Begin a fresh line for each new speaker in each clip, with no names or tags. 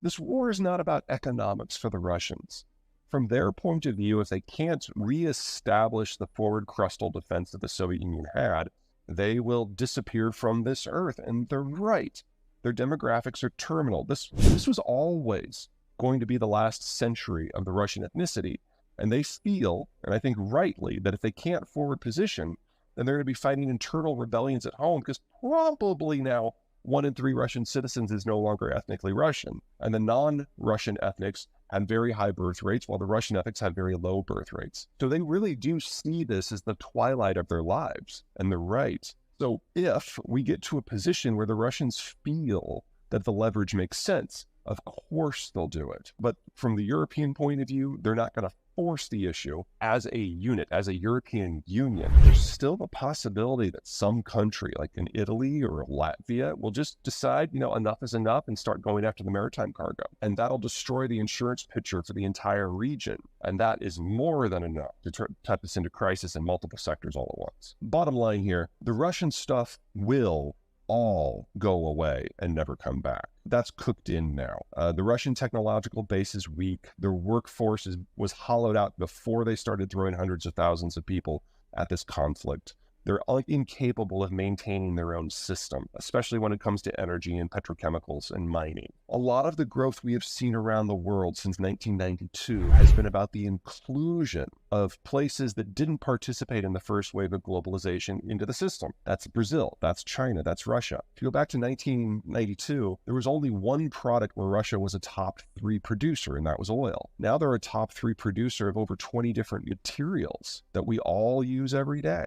This war is not about economics for the Russians. From their point of view, if they can't reestablish the forward crustal defense that the Soviet Union had, they will disappear from this earth. And they're right. Their demographics are terminal. This was always going to be the last century of the Russian ethnicity. And they feel, and I think rightly, that if they can't forward position, then they're going to be fighting internal rebellions at home, because probably now 1 in 3 Russian citizens is no longer ethnically Russian. And the non-Russian ethnics had very high birth rates, while the Russian ethnics had very low birth rates. So they really do see this as the twilight of their lives, and they're right. So if we get to a position where the Russians feel that the leverage makes sense, of course they'll do it. But from the European point of view, they're not going to force the issue as a unit, as a European Union. There's still the possibility that some country, like in Italy or Latvia, will just decide, enough is enough and start going after the maritime cargo. And that'll destroy the insurance picture for the entire region. And that is more than enough to type us into crisis in multiple sectors all at once. Bottom line here, the Russian stuff will all go away and never come back. That's cooked in now. The Russian technological base is weak. Their workforce was hollowed out before they started throwing hundreds of thousands of people at this conflict. They're incapable of maintaining their own system, especially when it comes to energy and petrochemicals and mining. A lot of the growth we have seen around the world since 1992 has been about the inclusion of places that didn't participate in the first wave of globalization into the system. That's Brazil, that's China, that's Russia. If you go back to 1992, there was only one product where Russia was a top 3 producer, and that was oil. Now they're a top 3 producer of over 20 different materials that we all use every day.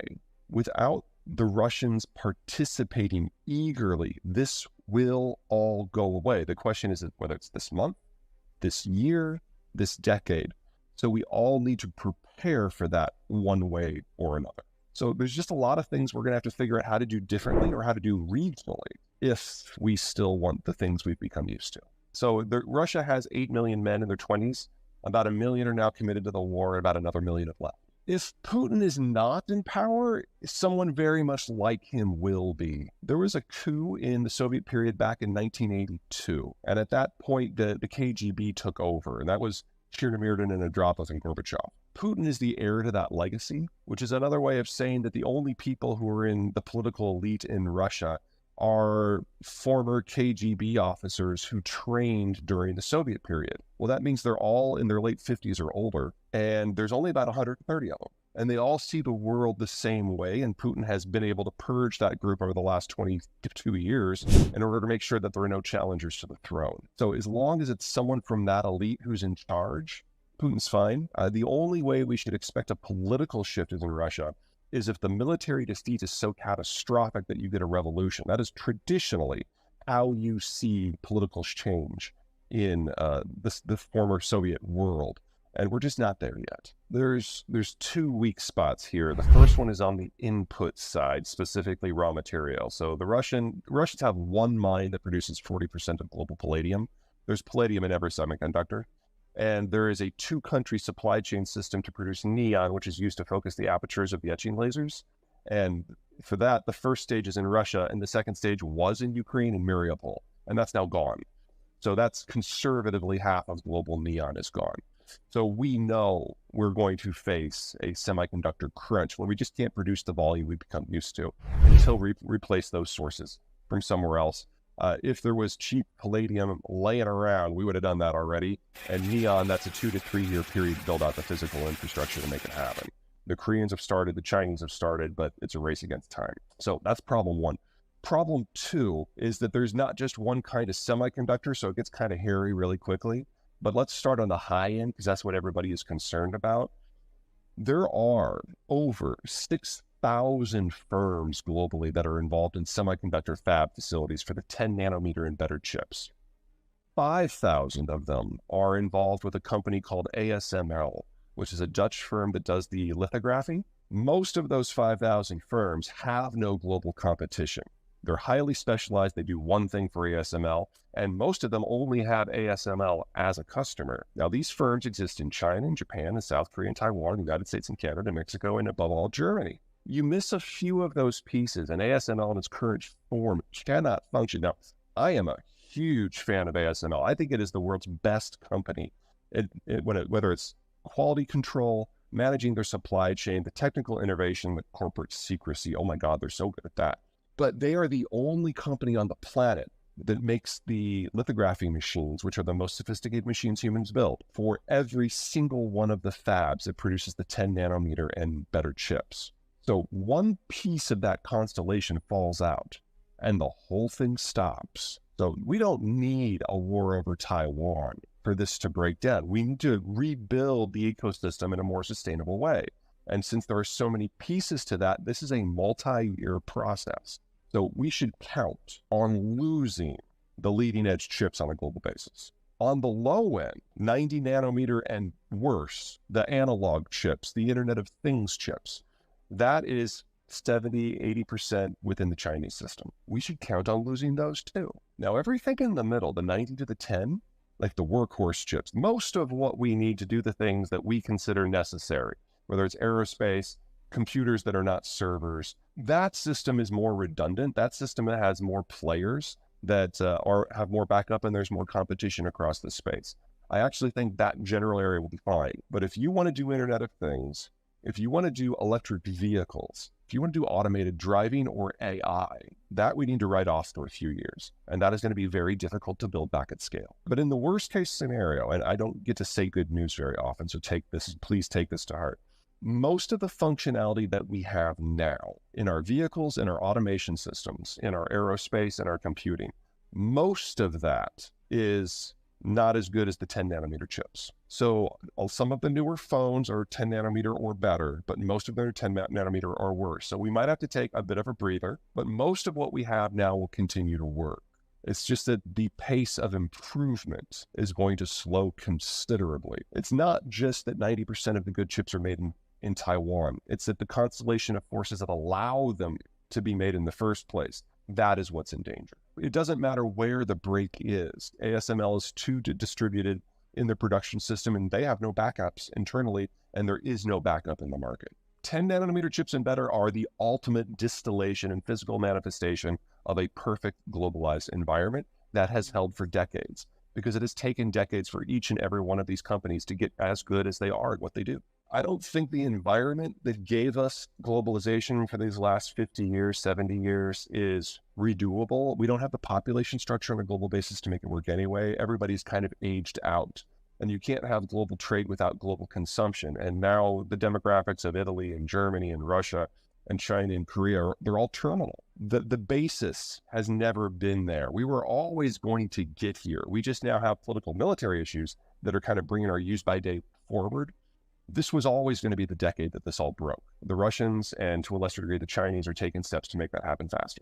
Without the Russians participating eagerly, this will all go away. The question is whether it's this month, this year, this decade. So we all need to prepare for that one way or another. So there's just a lot of things we're going to have to figure out how to do differently or how to do regionally if we still want the things we've become used to. So Russia has 8 million men in their 20s. About 1 million are now committed to the war, and about another 1 million have left. If Putin is not in power, someone very much like him will be. There was a coup in the Soviet period back in 1982. And at that point, the KGB took over. And that was Chernomyrdin and Andropov and Gorbachev. Putin is the heir to that legacy, which is another way of saying that the only people who are in the political elite in Russia are former KGB officers who trained during the Soviet period. Well, that means they're all in their late 50s or older, and there's only about 130 of them. And they all see the world the same way, and Putin has been able to purge that group over the last 22 years in order to make sure that there are no challengers to the throne. So as long as it's someone from that elite who's in charge, Putin's fine. The only way we should expect a political shift in Russia is if the military defeat is so catastrophic that you get a revolution. That is traditionally how you see political change in the former Soviet world. And we're just not there yet. There's 2 weak spots here. The first one is on the input side, specifically raw material. So the Russians have one mine that produces 40% of global palladium. There's palladium in every semiconductor. And there is a 2-country supply chain system to produce neon, which is used to focus the apertures of the etching lasers. And for that, the first stage is in Russia, and the second stage was in Ukraine and Mariupol, and that's now gone. So that's conservatively half of global neon is gone. So we know we're going to face a semiconductor crunch when we just can't produce the volume we've become used to until we replace those sources from somewhere else. If there was cheap palladium laying around, we would have done that already. And neon, that's a 2 to 3 year period to build out the physical infrastructure to make it happen. The Koreans have started, the Chinese have started, but it's a race against time. So that's problem 1. Problem 2 is that there's not just one kind of semiconductor, so it gets kind of hairy really quickly. But let's start on the high end, because that's what everybody is concerned about. There are over 6,000 firms globally that are involved in semiconductor fab facilities for the 10 nanometer and better chips. 5,000 of them are involved with a company called ASML, which is a Dutch firm that does the lithography. Most of those 5,000 firms have no global competition. They're highly specialized. They do one thing for ASML, and most of them only have ASML as a customer. Now, these firms exist in China, and Japan, and South Korea, and Taiwan, the United States, and Canada, Mexico, and above all, Germany. You miss a few of those pieces, and ASML in its current form cannot function. Now, I am a huge fan of ASML. I think it is the world's best company. Whether it's quality control, managing their supply chain, the technical innovation, the corporate secrecy. Oh my God, they're so good at that. But they are the only company on the planet that makes the lithography machines, which are the most sophisticated machines humans build, for every single one of the fabs that produces the 10 nanometer and better chips. So one piece of that constellation falls out and the whole thing stops. So we don't need a war over Taiwan for this to break down. We need to rebuild the ecosystem in a more sustainable way. And since there are so many pieces to that, this is a multi-year process. So we should count on losing the leading edge chips on a global basis. On the low end, 90 nanometer and worse, the analog chips, the Internet of Things chips, that is 70, 80% within the Chinese system. We should count on losing those too. Now, everything in the middle, the 90 to the 10, like the workhorse chips, most of what we need to do the things that we consider necessary, whether it's aerospace, computers that are not servers, that system is more redundant. That system has more players that have more backup, and there's more competition across the space. I actually think that general area will be fine. But if you want to do Internet of Things, if you want to do electric vehicles, if you want to do automated driving or AI, that we need to write off for a few years. And that is going to be very difficult to build back at scale. But in the worst case scenario, and I don't get to say good news very often, so please take this to heart. Most of the functionality that we have now in our vehicles, in our automation systems, in our aerospace, and our computing, most of that is not as good as the 10 nanometer chips. So some of the newer phones are 10 nanometer or better, but most of them are 10 nanometer or worse. So we might have to take a bit of a breather, but most of what we have now will continue to work. It's just that the pace of improvement is going to slow considerably. It's not just that 90% of the good chips are made in Taiwan. It's that the constellation of forces that allow them to be made in the first place, that is what's in danger. It doesn't matter where the break is. ASML is too distributed in the production system, and they have no backups internally, and there is no backup in the market. 10 nanometer chips and better are the ultimate distillation and physical manifestation of a perfect globalized environment that has held for decades, because it has taken decades for each and every one of these companies to get as good as they are at what they do. I don't think the environment that gave us globalization for these last 50 years, 70 years is redoable. We don't have the population structure on a global basis to make it work anyway. Everybody's kind of aged out, and you can't have global trade without global consumption. And now the demographics of Italy and Germany and Russia and China and Korea, they're all terminal. The basis has never been there. We were always going to get here. We just now have political military issues that are kind of bringing our use by date forward. This was always going to be the decade that this all broke. The Russians, and to a lesser degree, the Chinese, are taking steps to make that happen faster.